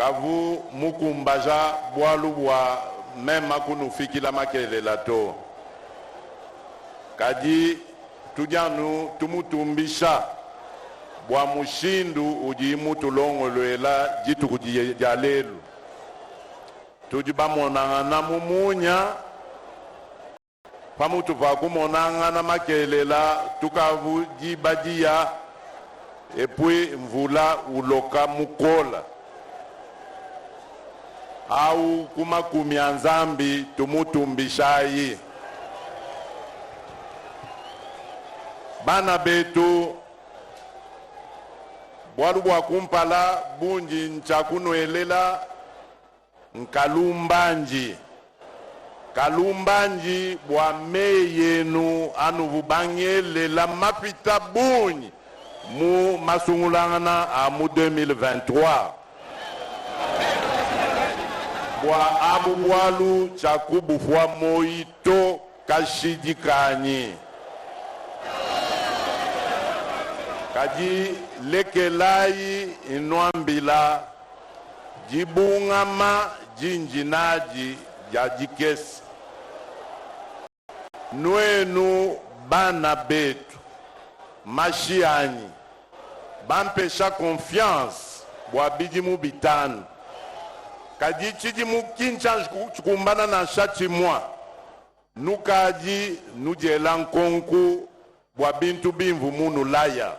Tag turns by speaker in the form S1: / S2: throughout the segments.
S1: kavu mukumbaja bwalu wa mema kunufikila makelela to kadi tujanu tumutumbisha bwa mushindu ujimu tulongolwela jitu kujijalelu tujibamonanga mumunya pamutu pakumonanga na makelela tukavu jibadia epui mvula uloka mukola au kumakumi anzambi tumutumbishayi bana betu bwalu bwa kumpala bunji nchakunoelela nkalumbanji kalumbanji bwa meyenu anu bubangelela mapita bunyi mu masungulangana amu 2023 bwa abu bwalu chakubufwa moito kashidikanyi kaji lekelai inwambila jibungama jinjinaji jajikesi nwenu bana betu mashianyi bampesha confiance bwa bijimu bitanu kaji chijimu kincha chukumbana na shachi mwa nukaji nujela nkonku bwa bintu bimvu munu laya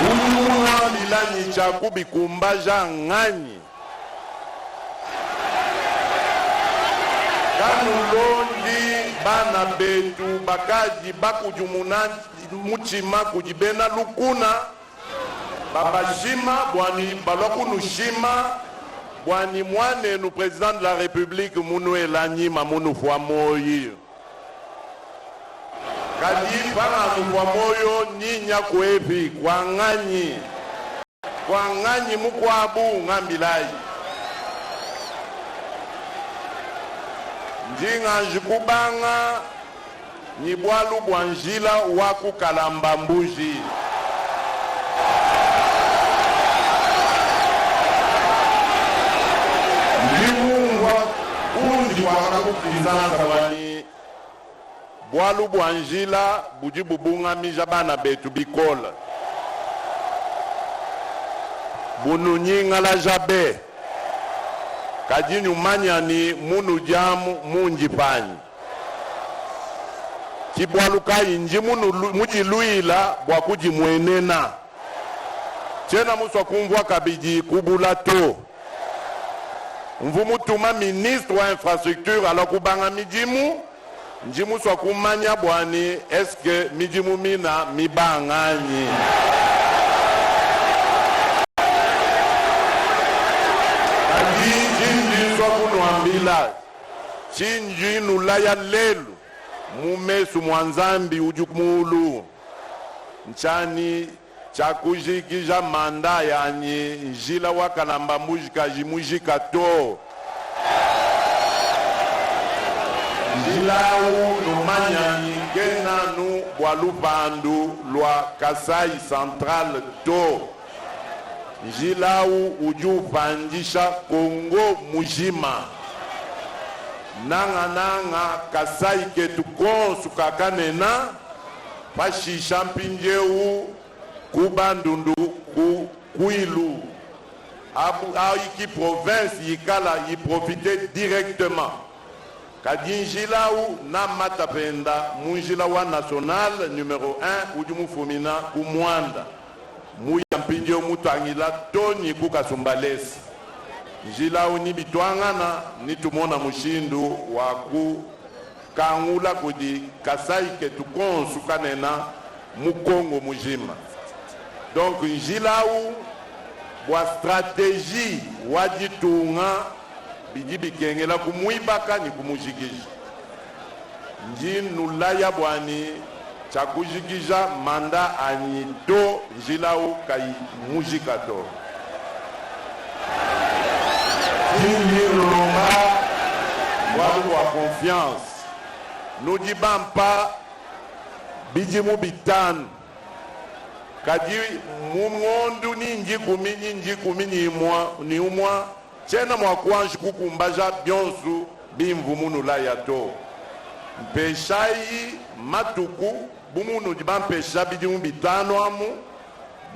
S1: unumwa lilanyi chakubi kumbaja ngani kanulondi bana betu bakaji bakujumuna muchima kujibena lukuna babashima bwani balokunushima bwani mwanenu président de la république munu elanyima munu fwa moyi kadi pana fwa moyo nyinya kwepi kwa ng'anyi mukwabu ngambilai njinga njikubanga nyibwalu bwanjila waku kalamba mbuji njibungwa unji wakakupizanga wani bwalu bwanjila bujibubunga mija bana betu bikola bunu nyinga la jabe kajinyu manyani munu jamu munji panyi kibwalu kayinji mujiluila bwa kujimwenena chena muswa kumvwa kabiji kubula to mvumutuma ministre wa infrastructure alo kubanga mijimu njimuswa kumanya bwani eske mijimu mina mibanganyi kunwambila chinji nulaya lelu mumesu mwanzambi ujukmulu nchani chakujikija manda yanyi njila wakalamba mujika jimujika to njilau numanyanyi kenanu bwalupandu lwa Kasai Central to njilau ujupanjisha Kongo mujima nanga Kasai ketu konsu kakanena pashisha mpinjeu kubandundu kuilu au iki province yikala yiprofite directement kadi njilau na matapenda munjila wa national numéro 1 ujumufumina kumwanda muya mpinjeu mutangila toni kukasumbalesi njilau ni bitwangana nitumona mushindu waku kangula kudi Kasai ketu konsu kanena mukongo mujima donc njilau bwa stratégie wajitunga biji bikengela kumuibaka ni kumujigija njinulaya bwani chakujigija manda anyito njilau kai mujikato Nilonga walu wa confiance nous dibampa bijimu bitanu kadi mumondu ninji kumi ni umwa chena mwakuanji kukumbaja byonsu bimvu munu la yato mpeshayi matuku bumunu jibampesha bidimu bitano amu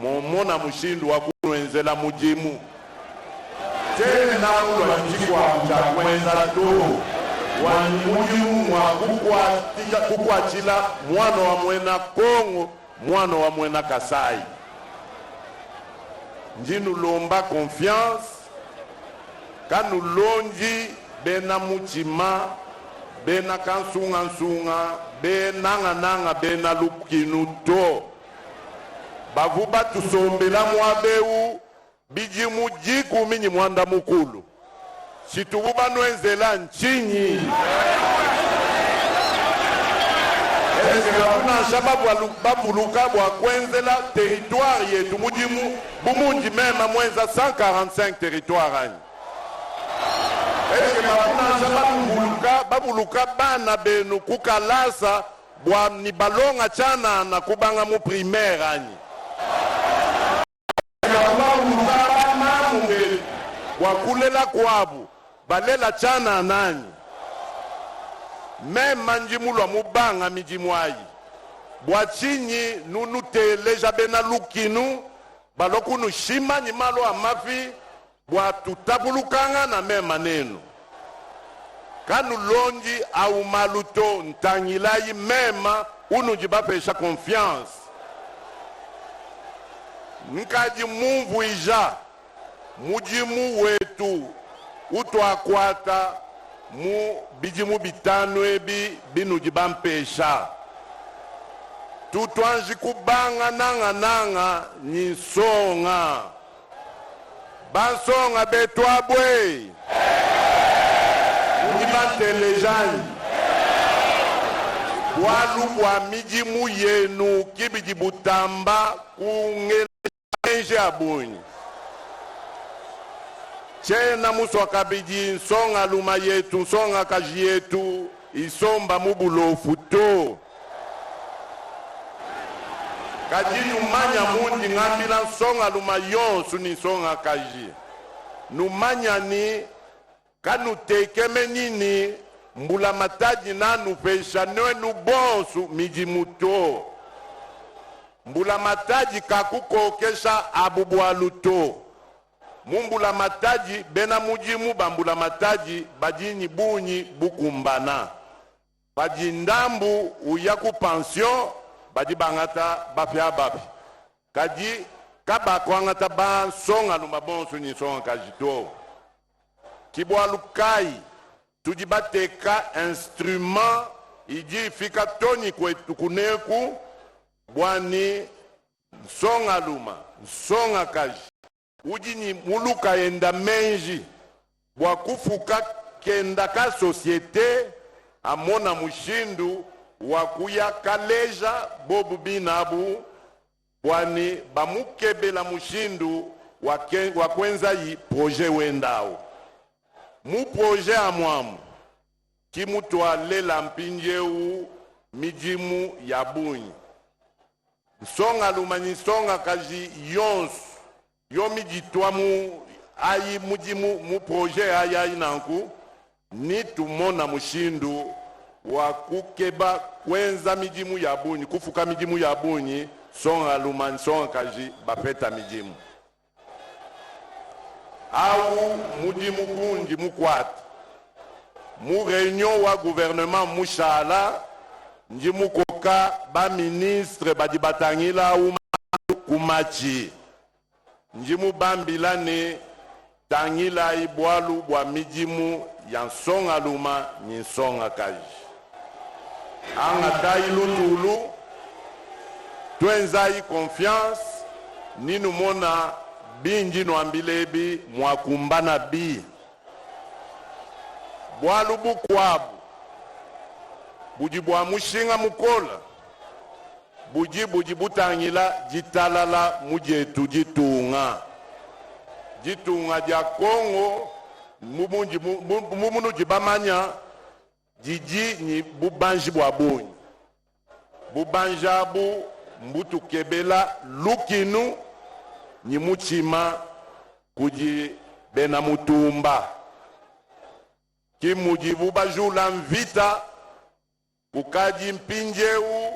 S1: momona mushindu wakunwenzela mujimu tena ulwa njikwa mchakwenza to wani mujimu kukwachila mwano wa mwena Kongo mwano wa mwena Kasai njinu lomba confiance kanu lonji bena muchima bena kansunga benanga bena lukinu to bavuba tusombela mwabeu bijimu jikumi ni mwanda mukulu sitububa nwenzela nchinyi kuna shababu babuluka bwa kwenzela territoire yetu mujimu bumunji mema mwenza 145 territoire ani babuluka bana benu kukalasa bwa ni balonga chana na kubanga mu primaire ani wakulela kwabu balela chana nani mema njimulwa mubanga mijimwayi bwachinyi nunu teleja bena lukinu balokunu shima ni malo amafi bwa tutapulukanga na mema nenu kanu lonji au maluto ntangilayi mema unu jibapesha confiance nkaji mumvu ija mujimu wetu utwakwata mu bijimu bitano ebi binu jibampesha tutwanji kubanga nanga nisonga bansonga betwabwe ujibantelejani bwalu bwa mijimu yenu kibijibutamba kungelenje abunyi chena muso akabiji nsonga luma yetu nsonga kaji yetu isomba mubulofu to kaji numanya mundi ngambila nsonga luma yonsu ni nsonga kaji numanya ni kanu tekeme nini mbula mataji nanu pesha nwenu bonsu mijimuto mbula mataji kakukokesha abubwaluto mumbula mataji bena mujimu bambula mataji bajini bunyi bukumbana baji ndambu uyaku pension baji bangata bapya bapi kaji kabakwangata ba songa luma bonsu ni songa kajito kibwalukai tujibateka instrument iji fika toni kwetu kuneku bwani songa luma songa kaji ujini muluka enda menji bwa kufuka kenda ka societe amona mushindu wakuya kaleja bobu binabu bwani bamukebela mushindu wakwenza yi projet wendao mu projet amwamu kimutwalela mpinjeu mijimu ya bunyi nsonga lumanyi nsonga kaji yonsu yomi jitwa mu ayi mujimu mu projet ayi nanku ni tumona mushindu wa kukeba kwenza mijimu ya bunyi kufuka mijimu ya bunyi songa luma songa kaji bapeta mijimu au mujimu kunji mukwata mu réunion wa gouvernement mushala njimu koka ba ministre badi batangila uma kumachi njimu bambila ne tangila ibwalu bwa mijimu ya nsonga luma ni nsonga kaji anga tayi lutulu twenza yi confiance ninu mona binji no ambilebi mwakumbana bi bwalu bukwabu buji bwa mushinga mukola buji butangila jitalala mujetu jitunga ja Kongo mumunu jibamanya jiji ni bubanji bwa bunyi bubanja bu mbutu kebela lukinu ni muchima kuji bena mutumba kimujibu bajula mvita kukaji mpinjeu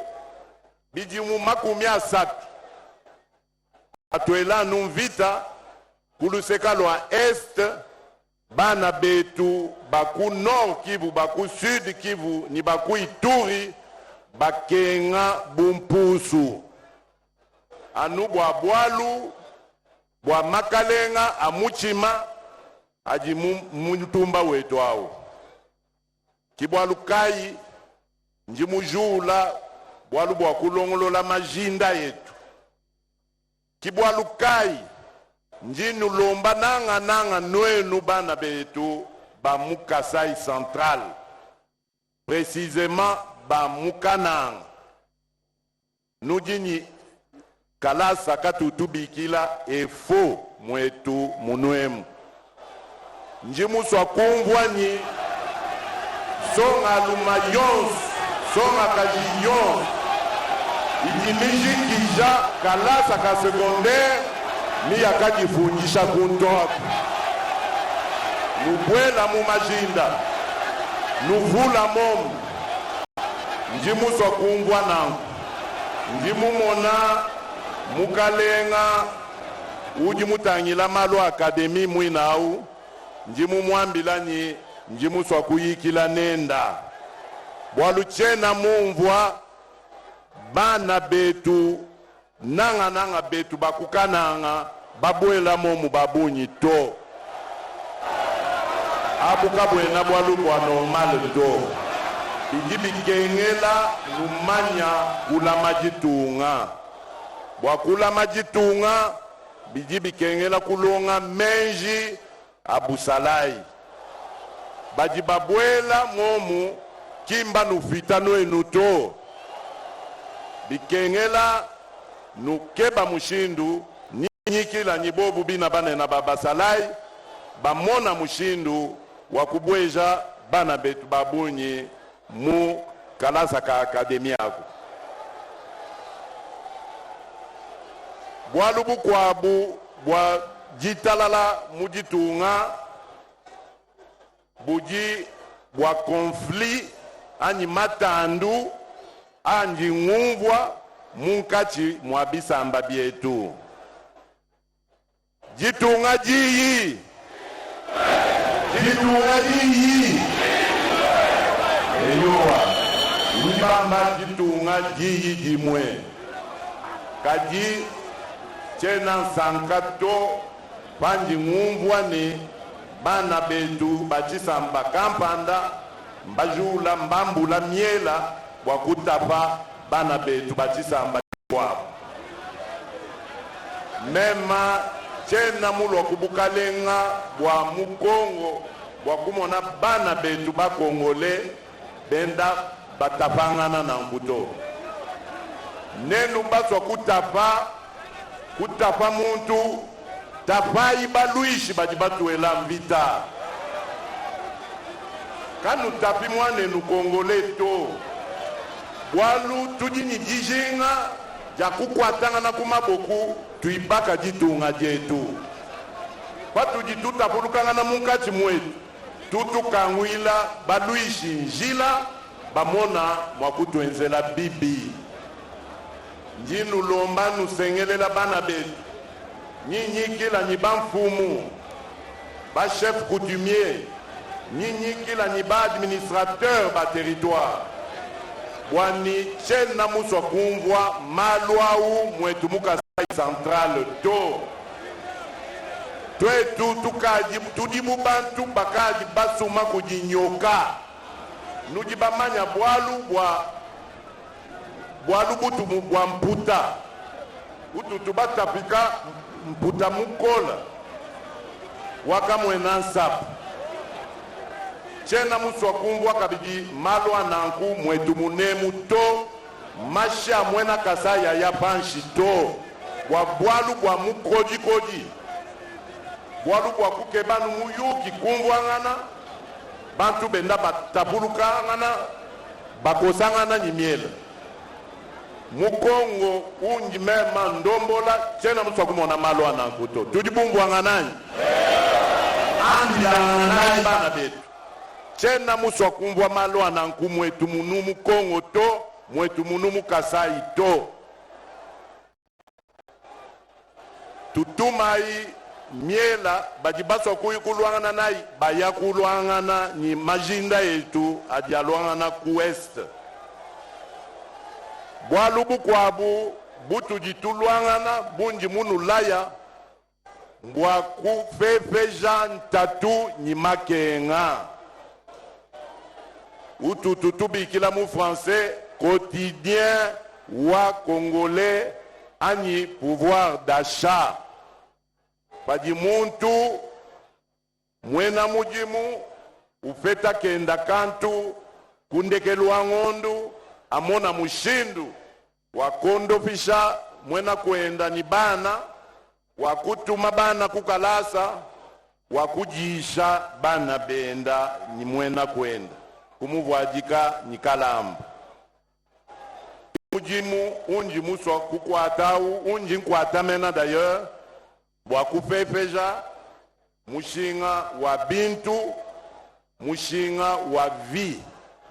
S1: bijimu makumi asatu atuela numvita kuluseka lwa est bana betu baku nord Kivu baku sud Kivu ni baku Ituri bakenga bumpusu anu bwa bwalu bwa makalenga amuchima aji muntumba wetu awo kibwalu kai njimujula bwalu bwa kulongolola majinda yetu kibwalu kai njinu lomba nanga nwenu bana betu ba Mukasai central précisément ba Mukananga nujini kalasa katutubikila efo mwetu munwemu njimu swa kungwanyi songa luma yonsu songa kaji yonsu idimiji kija kalasa ka secondaire mi yakajifundisha kuntoka nubwela mu majinda nuvula momu njimu swa kungwa nangu njimu mona mukalenga uji mutangila malo akademi mwinau njimu mwambilanyi njimu swa kuyikila nenda bwaluchena mumvwa bana betu nanga betu bakukananga babwela momu babunyi to abukabwena bwalu bwa normal to bikengela lumanya kula majitunga bwakula majitunga bikengela kulonga menji abusalai bajibabwela momu kimba nufita nwenu to bikengela nukeba mushindu nyikila nyibobu bina bane na babasalai bamona mushindu wakubweja bana betu babunyi mu kalasa ka akademi yako bwalu bukwabu bwa jitalala mujitunga buji bwa konflit anyi matandu anji ngumvwa munkachi mwa bisamba byetu jitunga jiyi jitunga jiyi eyowa mbamba jitunga jiyi jimwe kaji chena sankato panji ngumvwa ni bana betu bachisamba kampanda mbajula mbambula miela wakutapa bana betu bachisamba kwabo mema chena mulo kubukalenga bwa mukongo bwakumona bana betu bakongole benda batapangana na mbuto nenu baswa kutapa muntu tapai baluishi bajibatuela mvita kanu tapi mwanenu kongole to bwalu tujini jijinga jakukwatanga na kumaboku tuibaka jitunga jetu patujitutapulukanga na munkati mwetu tutukangwila baluishi njila bamona mwakutwenzela bibi njinu lomba nusengelela bana betu nyinyikila nyiba mfumu ba chef coutumier nyinyikila nyiba administrateur ba territoire bwani chena muswa kumvwa malwau mwetu Mukasai central to twetu tukaji tudimu bantu bakaji basuma kujinyoka nujibamanya bwalu butu bwa mputa ututu batapika mputa mukola wakamwena nsapu chena muswa kumbwa kabidi malwa nanku mwetu munemu to masha mwena kasaya ya panshi to bwa bwalu bwa mukoji bwalu bwa kukebanu muyuki kumbwa ngana bantu benda batapuluka ngana bakosangana nyimiela mukongo unji mema ndombola chena muso kumona malwa na nkuto tudibungu wanganani andila wanganani bana betu chena muso kumbwa malwa na nku mwetu munumu kongo to mwetu munumu Kasai to tutumai miela bajibaso kuyikuluangana nai bayakuluangana ni majinda yetu adialuangana ku west bwalubu kwabu butu jituluangana bunji munu laya mbwa kufefeja ntatu ni makenga utu tutubikila mu français quotidien wa congolais ani pouvoir d'achat padi muntu mwena mujimu ufeta kenda kantu kundekelwa ngondu amona mushindu wakondofisha mwena kwenda ni bana wakutuma bana kukalasa wakujisha bana benda ni mwena kwenda kumuvwajika ni kalamba mujimu unji muswa kukwatau unji nkwata mena d'ailleurs wakufefeja mushinga wa bintu mushinga wa vi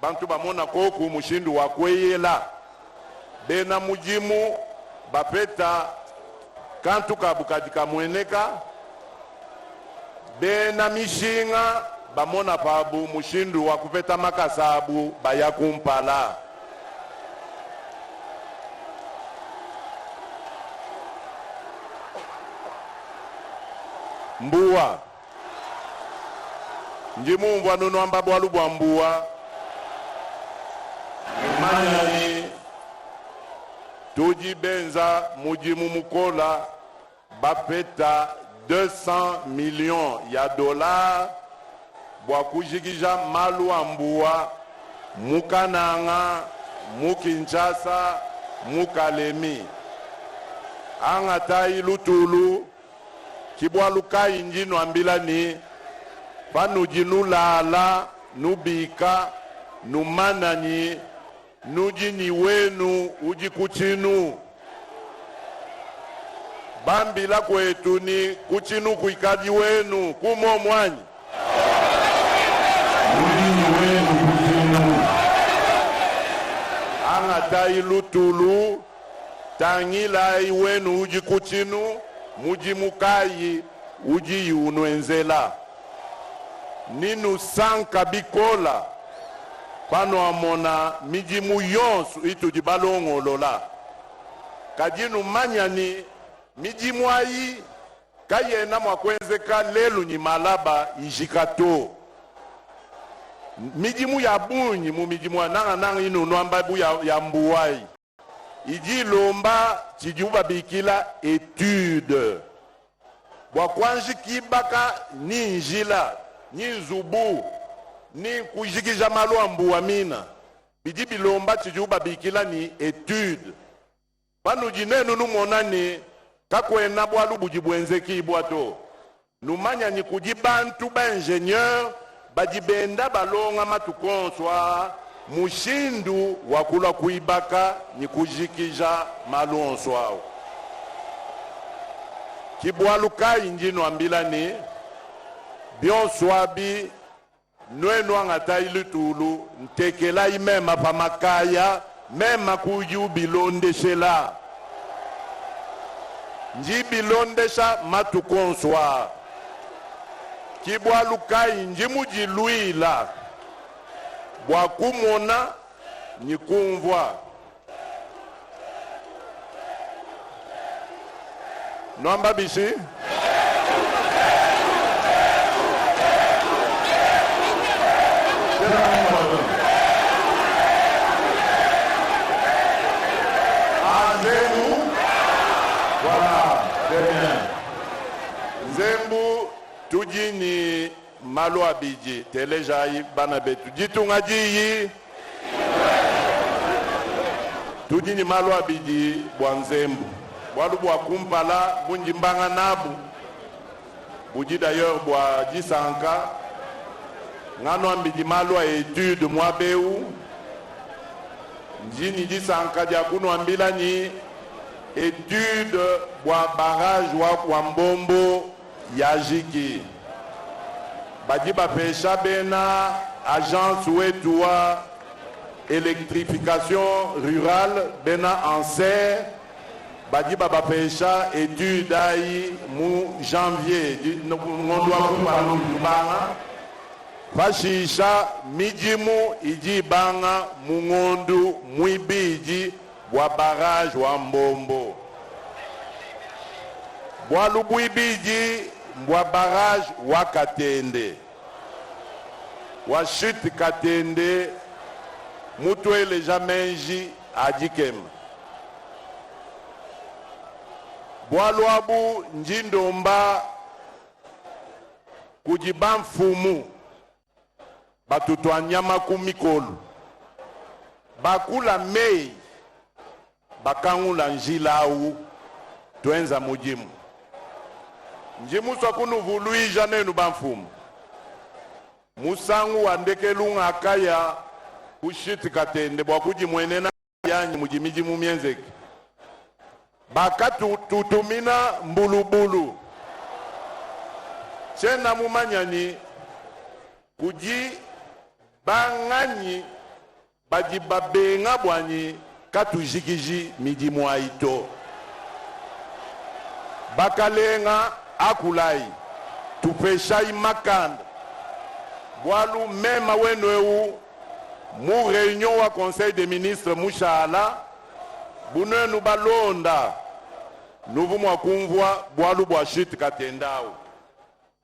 S1: bantu bamona koku mushindu wakweyela bena mujimu bapeta kantu kabukadika mweneka bena mishinga bamona pabu mushindu wakupeta makasabu bayakumpala mbuwa njimumva nuno amba bwalu bwa mbuwa manyani tujibenza mujimu mukola bapeta 200 millions ya dollars bwa kujigija malu wa mbuwa mukananga mukinshasa mukalemi angata ilutulu kibwaluka inji nwambila ni panuji nulala nubika numanani nuji ni wenu uji kuchinu bambila kwetu ni kuchinu kuikaji wenu kumo mwanyi uji ni wenu kuchinu angata ilutulu tangila iwenu uji kuchinu muji mukayi uji unwenzela ninu sanka bikola pano amona miji muyonsu itu jibalongolola kajinu manyani miji mwayi kayena mwakwenzeka lelu ni malaba ijikato miji mu ya bunyi mu miji mwa nanga inu nwamba bu ya mbuwai iji lomba chijuba bikila etude bwakwanji kibaka ni njila ni nzubu ni kujikija malwa mbuwa mina biji bilomba chijuba bikila ni etude panu jinenu numona ni kakwena bwalu bujibwenze kibwato numanya ni kujibantu ba ingenieur bajibenda balonga matukonswa mushindu wakula kuibaka ni kujikija malonso ao kibwaluka injino ambila ni bionswabi nwenu angata ilutulu ntekela imema pamakaya mema kuju bilondeshela nji bilondesha matukonswa kibwaluka inji mujiluila bwakumona ni kumvwa nwamba bishi Zembu voilà Zembu tujini malo abiji telejai bana betu jitunga jiyi tujini malo abiji bwanzembu bwalu bwa kumpala bunjimbanga nabu buji d'ailleurs bwa jisanka ngano ambiji malo a etude mwabeu njini disanka dia kunuambila ni étude bwa barrage wa Mbombo ya jiki badi bapesha bena agence wetu wa électrification rurale bena anser badi bapesha étude ai mu janvier ngondo akupana mbanga fashisha mijimu iji banga mungondu mwibiji bwa barrage wa Mbombo bwa lubwibiji bwa barrage wa Katende wa chute Katende mutwele jamenji adikema bwa lwabu njindomba kujiba mfumu batutwa nyama kumikolu bakula mei bakangula njilau twenza mujimu njimu swakunu vuluija nenu bamfumu musangu wandekelunga akaya kushiti Katende bwa kujimwenena yanyi mujimiji mumienzeki baka tutumina mbulubulu chena mumanyani kuji banganyi bajibabenga bwanyi katujikiji miji mwaito bakalenga akulai tupeshai makanda bwalu mema wenweu mu réunion wa conseil des ministres mushala bunenu balonda nuvu mwakumvwa bwalu bwa shit Katendao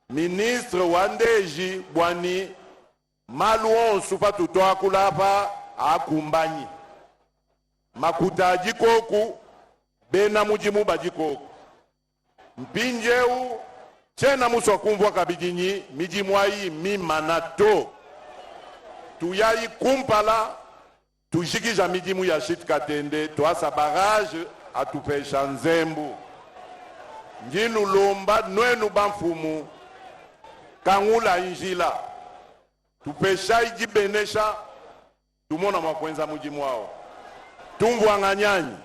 S1: ministre wandeji bwani malu onsu patuto akulapa akumbanyi makuta ajikoku bena mujimu bajikoku mpinjeu chena muswa kumvwa kabijinyi mijimwai mimanato tuyayi kumpala tujikija mijimu ya shit Katende tuasa barrage atupesha nzembu njinu lomba nwenu bamfumu kangula injila tupesha ijibenesha tumona mwakwenza mujimu wao tumvu anganyanyi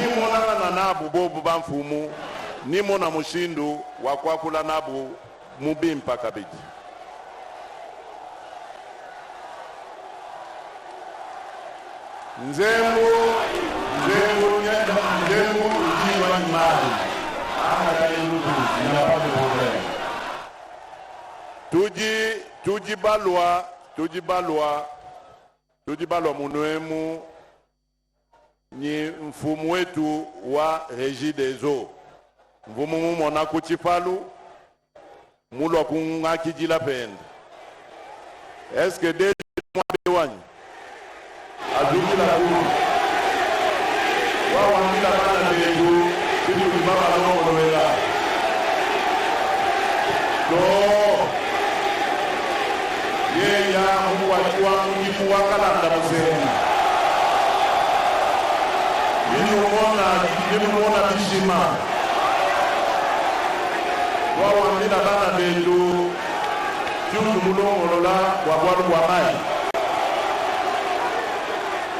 S1: nimona na nabu bobu bamfumu nimona mushindu wakwakula nabu mubimpa kabiji nzembu ujiwa imani tujibalwa munwemu ni mfumu wetu wa Régie des Eaux mfumu mumona kuchipalu mulwa kungakijila penda eske deji mwabewanyi azukila kuru wawangila bana beju kitu kibaba nongolwela no yeya muwachiwa mjifu wakalanda museni nimumona bishima wawangila bana beju kitu mulongolola wabwalu kwa mai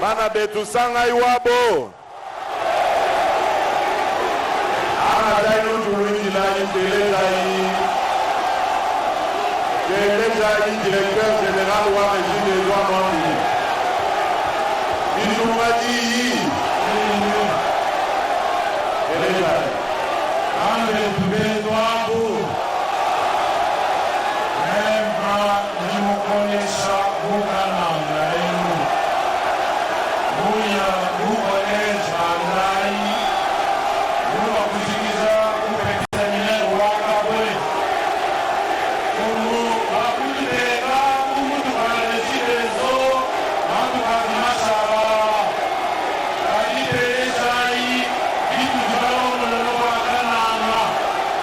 S1: bana betu sanga iwabo dainu tulujilani Telejai directeur général wa Régie des Eaux Mondi Bisumadi Telejai Andre Tubezwabu Nemba Nimukonesha Bukananga Emu Muya Bukonesha Nai Muwa kuzikiza kupekisa minero wakabwe Umu wakuteka umutu kalesirezo Mantu kazimashala Kajitelezai Bitu zibalono wakananga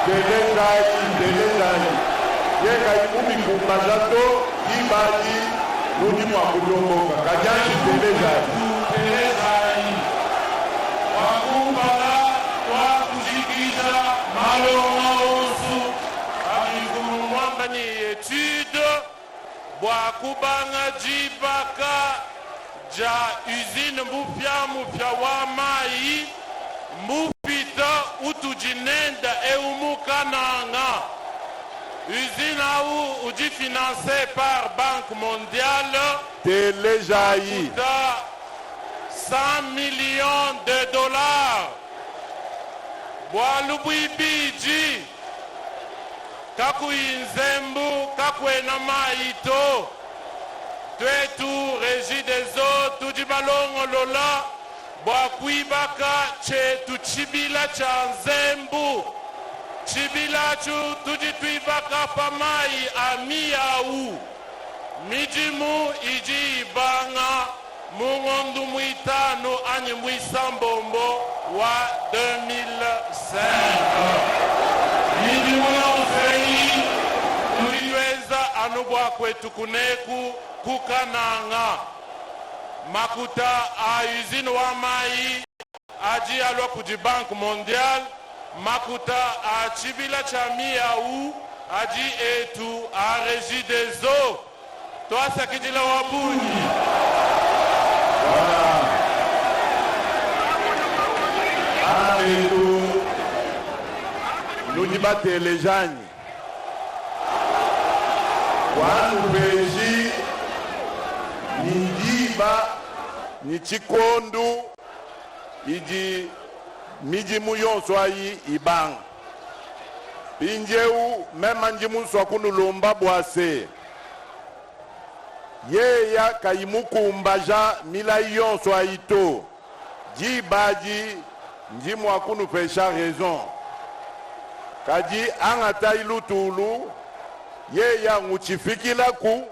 S1: Telezai Yeka ikumi kumbazato Kibali Mudimu wakutomboka Kajanshi Telezai Wakumbala Wakuzikiza Malonga osu Abigumwamba ni etude Wakubanga jibaka ja usine mupya wa mai mupita utujinenda eumukananga. Usine au uji financé par Banque mondiale.
S2: Téléjaï.
S1: 100 millions de dollars. Bwalubuibiji. Kakuinzembu, kakwena maito. Twetu régie des eaux, tujibalongo lola. Bwakuibaka chetu chibila cha nzembu. Chibila chu tujitwibaka pamai amiau. Mijimu iji ibanga. Mungondu muitano anyi muisambombo wa 2005. Mijimu yonsei tuliweza anubwa kwetu kuneku kukananga. Makuta a usine wa mai aji alwa kuji Banque mondiale. Makuta a chibila cha miau aji etu a régie des eaux. Toi sakijila wabuni.
S2: Nujiba telejani wanu peji nindiba nichikondu iji mijimu yonso ayi ibang pinjeu mema njimu swakunu lomba bwase yeya kayimukumbaja mila yonso ayito jibaji njimu akunu pesha raison kaji angata ilutulu yeya nguchifikila ku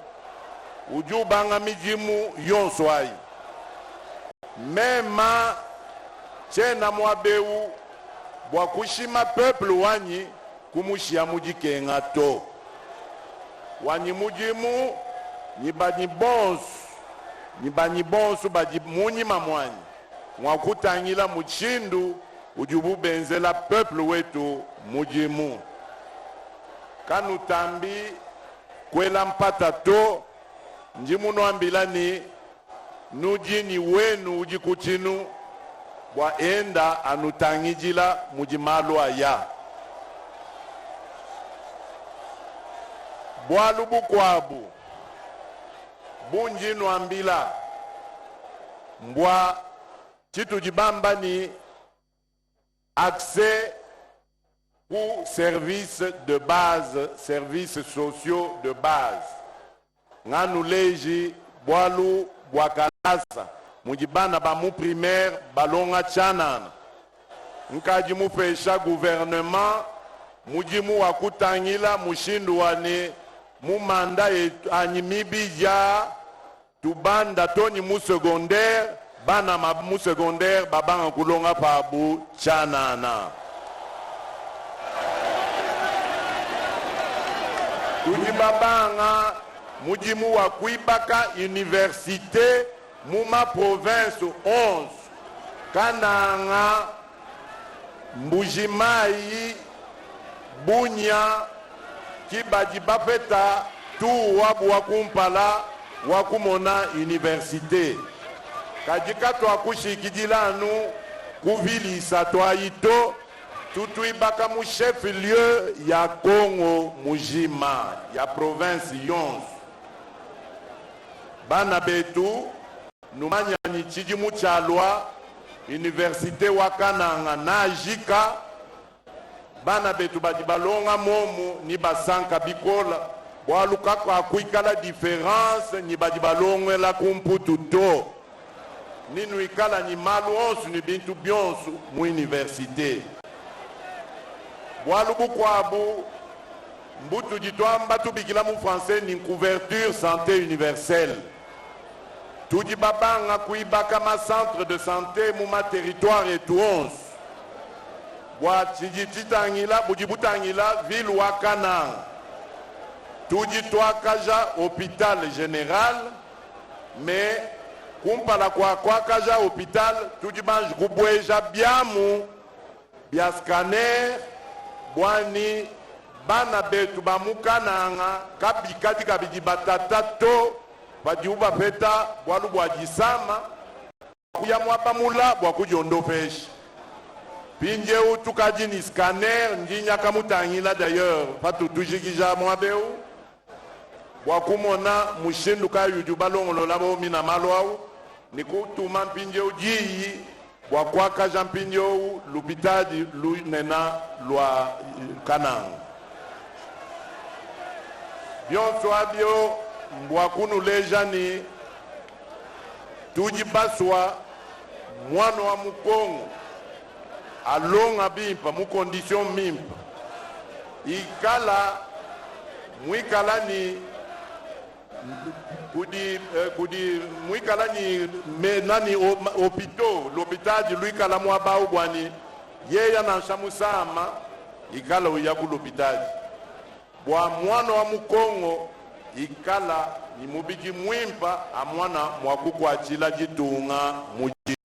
S2: ujubanga mijimu yonso ayi mema chena mwabeu bwakushima peuple wanyi kumushia mujikenga to wanyi mujimu nibani bonsu baji munyi mamwanyi mwakutangila muchindu ujubu benzela peuple wetu mujimu kanutambi kwela mpata to njimuno ambilani nujini wenu ujikuchinu bwa enda anutangijila mujimalu aya bwalubu kwabu bunjinu ambila mbwa chitu jibamba ni accès aux services de base, services sociaux de base. Nganu leji bwalu bwakalasa mujibana ba mu primaire balonga chanana nkaji mu pesha gouvernement mujimu wakutangila mushindu wane mu manda anyimibija tubanda toni mu secondaire bana mu secondaire babanga kulonga pabu chanana tujibabanga mujimu wa kuibaka université muma province 11 kananga mbujimai bunya kibadi bapeta tu wabu wakumpala wakumona université kajika to akushikidilanu kuvilisa to ayito tutuibaka mu chef lieu ya Congo mujima ya province 11 bana betu numanya ni chijimu chalwa université wakananga na jika bana betu badibalonga momu ni basanka bikola bwaluka kwa kuikala différence ni badibalonga la kumputu to ninu ikala ni malu onsu ni bintu byonsu mu université bwalubu kwabu mbutu jitwamba tubikila mu français ni couverture santé universelle tudi babanga kuibaka ma centre de santé mu ma territoire et 11 bwa tijitangila bujibutangila ville wakana tudi twakaja hôpital général mais kumpala kwa kaja hôpital tudi banj kubweja biamu bia scanner bwani bana betu bamukananga kabikati kabidi batata to
S1: Padiuba peta bwalu bwajisama kuya mwapa mula bwakujondofeshi pinje utukaji ni scanner njinya kamutangila d'ailleurs patutujikija mwabeu bwakumona mushindu ka yuju balongolo labo mina malwau nikutuma pinje ujiyi bwakwaka jampinje u lupitaji lunena lwa kanang byonso abyo mbwakunu lejani tujibaswa mwana wa mukongo alonga bimpa mu condition mimpa ikala mwikala ni kudi mwikala ni menani hôpital l'hôpital di luikala mwaba ubwani yeya na shamusama ikala uya ku l'hôpital bwa mwana wa mukongo ikala ni mubiji mwimpa amwana mwakuku achila jitunga mujimu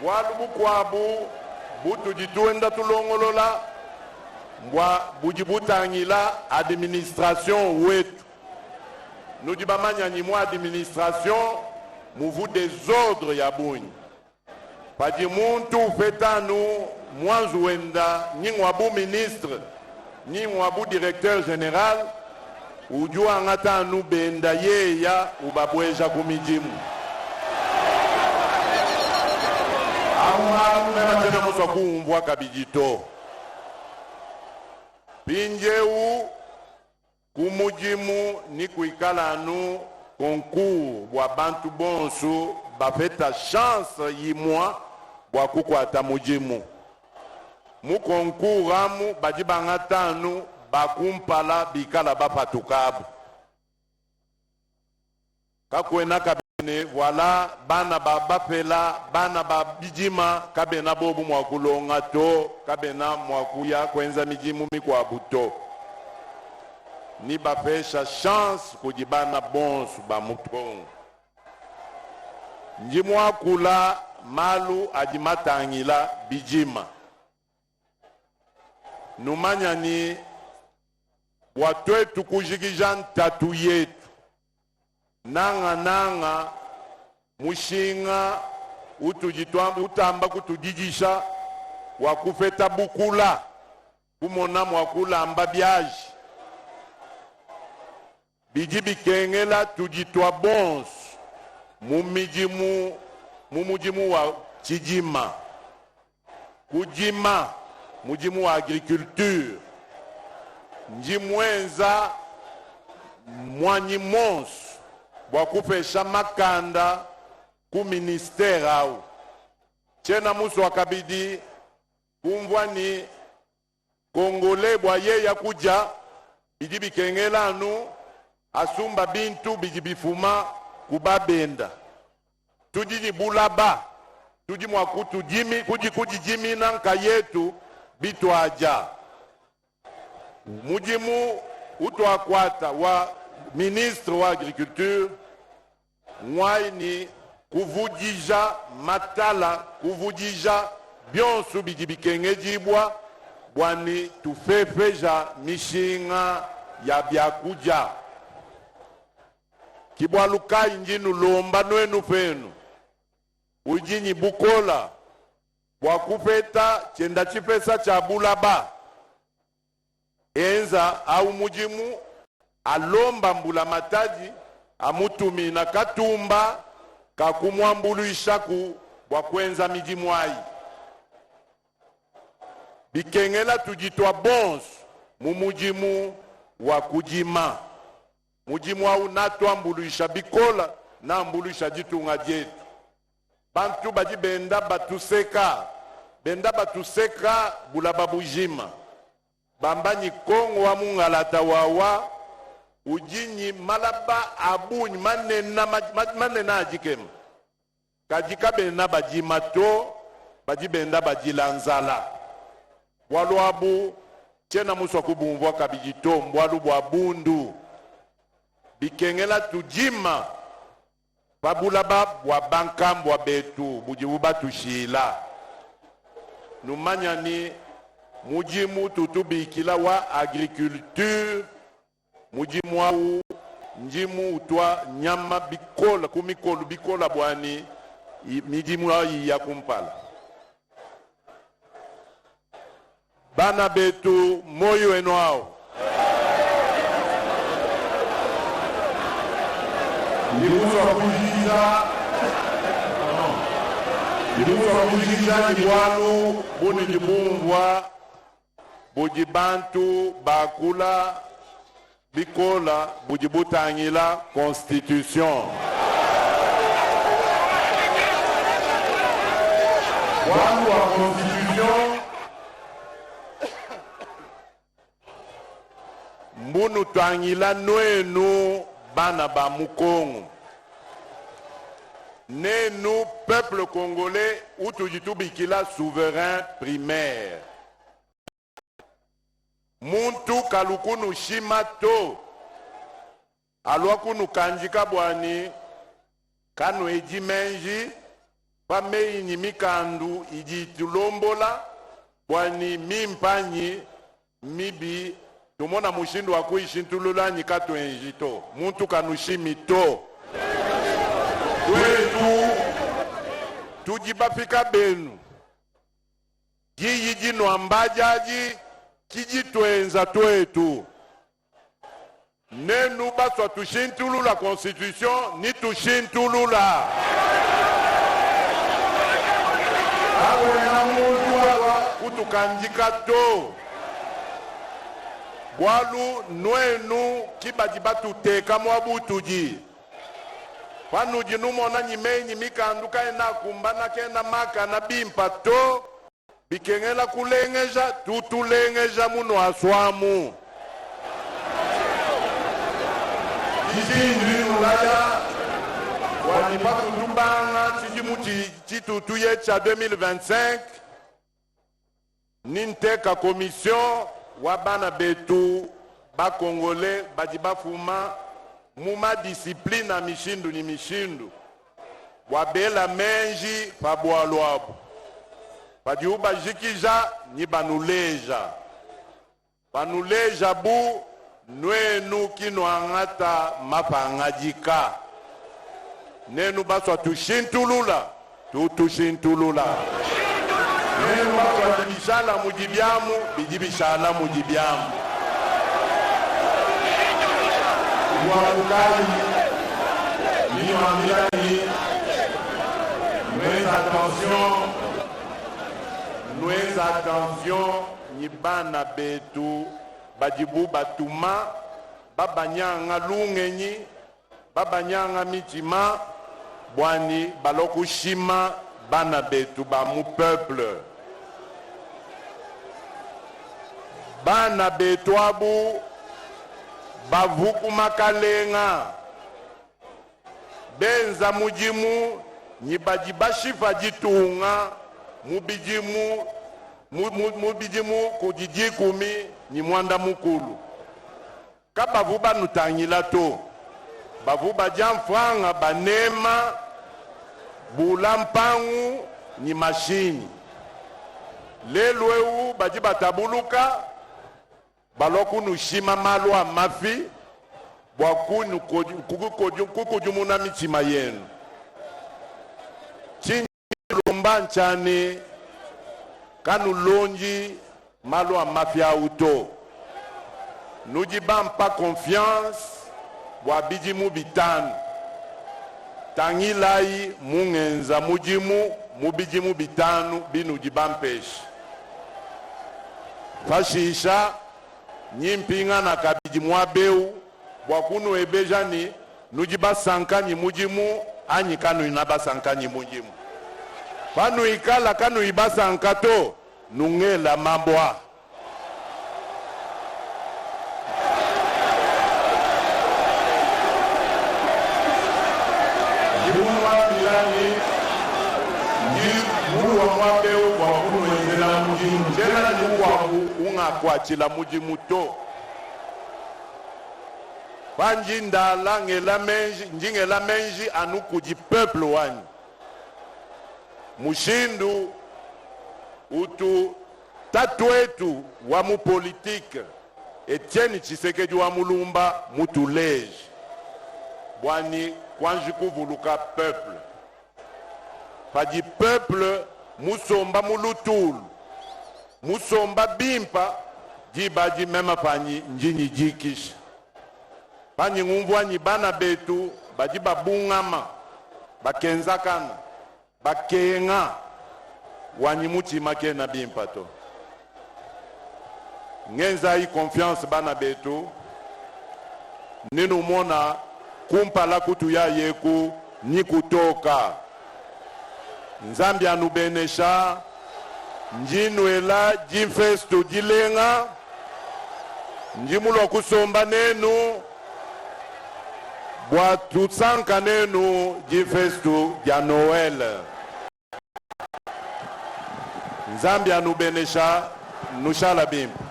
S1: bwalu bukwabu butu jituenda tulongolola mbwa bujibutangila administration wetu nujibamanya ni mwa administration muvu desordre ya bunyi padi muntu fetanu mwanzu wenda nyingwabu ministre nyingwabu directeur general ujua ngatanu benda yeya ubabweja kumijimu tena musa kuumbwa kabijito pinjeu kumujimu ni kuikalanu koncours bwa bantu bonsu bafeta chance yimwa bwa kukwata mujimu mu koncours amu baji bangatanu bakumpala bikala bapatukabu kakwena kabine wala bana babapela bana babijima kabena bobu mwakulonga to kabena mwakuya kwenza mijimu mikwabuto ni bapesha chance kujibana bonsu bamutongo njimwakula malu ajimatangila bijima numanya ni watwetu kujigija ntatu yetu nanga mushinga utamba kutujijisha wakufeta bukula kumona mwakula amba byaji biji bikengela tujitwa bons mumujimu wa chijima kujima mujimu wa agriculture njimwenza mwanyi monsu bwakupesha makanda ku ministere au chena musu wakabidi kumvwa ni kongole bwa yeya kuja biji bikengelanu asumba bintu biji bifuma kubabenda tujiji bulaba tuji mwakutu jimi kujimina nka yetu bitwaja mujimu utwakwata wa ministre wa agriculture mwai ni kuvujija matala kuvujija byonsu biji bikenge jibwa bwani tufefeja mishinga ya byakuja kibwalukai njinu lomba nwenu fenu ujinyi bukola bwakufeta chenda chipesa cha bulaba enza au mujimu alomba mbula mataji amutumi na katumba kakumwambuluisha ku bwakwenza mijimu ai bikengela tujitwa bons mumujimu wa kujima mujimu au natwambuluisha bikola na ambuluisha jitunga jetu bantu baji benda batuseka bulaba bujima bambanyi kongo wa mungalata wawa ujinyi malaba abunyi manena ajikema kajika benda bajima to baji benda bajilanzala walwabu chena muswa kubumvwa kabijito mbwalu bwa bundu bikengela tujima babulaba bwa bankambwa betu bujibuba tushila numanya ni mujimu tutubikila wa agriculture mujimu au
S2: njimu utwa nyama bikola kumikolo bikola bwani midimu ya kumpala. Bana betu moyo enwao Ndibuso kujija jibwanu buni jibungwa bujibantu bakula bikola bujibutangila constitution. Wangu wa constitution mbunu twangila nwenu bana ba mukongo. Ne nous, peuple congolais, utujitubikila souverain primaire. Muntu kalukunu shimato. Alwa kunu kanjika bwani. Kanu eji menji. Pame inimikandu iji tulombola. Bwani mimpanyi. Mibi. Tumona mushindu wakuishi ntulula nyikato enjito. Muntu kanu shimito. Wetu tujibafika benu jiji no ambajaji kijitwenza twetu nenu baswa tushintulula constitution ni tushintulula awe na muntu wa kutukanjika to bwalu nwenu kibajibatu teka mwabutuji panu jinumona nyimenyi mikanduka ena kumbana kena maka na bimpa to bikengela kulengeja tutulengeja muno aswamu jiji ulaya wanipatu tumbanga chijimuti chitutuye cha 2025 ninteka commission wabana betu ba Congolais bajibafuma muma discipline mishindu ni mishindu wabela menji pabwalwabu padiuba jikija ni banuleja bu nwenu kino angata mapangajika nenu baswa tushintulula tutushintulula nenu baswa bishala mujibyamu bijibishala mujibyamu Wakukali, Niwamilani, nous attention, Nibana betu, Bajibu batuma, Babanyanga lungenyi, Babanyanga mitima, Bwani, Balokushima, Bana betu, Bamu peuple. Bana betu abu, bavuku makalenga benza mujimu nyibajibashifa jitunga mubijimu kujijikumi ni mwanda mukulu kabavuba nutangila to bavuba jamfranga banema bulampangu ni mashini lelweu bajibatabuluka balokunu shima malwa mafi bwakunu kukujumuna michima yenu chinyi lomba nchane kanu lonji malwa mafi auto nujibampa confiance bwabijimu bitanu tangilai mungenza mubijimu bitanu binujibampeshi fashisha nyimpinga na kabiji mwabeu bwakunu ebejani nujiba sankani mujimu anyi kanu inaba sankani mujimu panu ikala kanu ibasankato nungela mambwa jibunwa milani jibuwa mwabeu bwakunu ezela mujimu jela nukwaku unga kwa chila mujimu to panji ndala ngela menji anukuji peuple wani mushindu utu tatu wetu wa mu politique Etienne Tshisekedi wa mulumba mutuleji
S1: bwani kwanjiku vuluka peuple padi peuple musomba mulutulu musomba bimpa dibadi mema panyi njini jikisha panyi ngumvwanyi bana betu badi babungama bakenzakana bakenga wanyi mutima kena bimpa to ngenza yi confiance bana betu ninu mona kumpala kutu ya yeku ni kutoka nzambi anubenesha njinwela jimfestu jilenga njimulwa kusomba nenu bwa tutsanka nenu jimfestu ja Noel nzambi anubenesha nushala bimpa.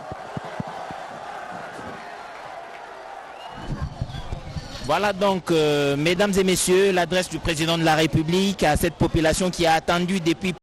S3: Voilà donc, mesdames et messieurs, l'adresse du président de la République à cette population qui a attendu depuis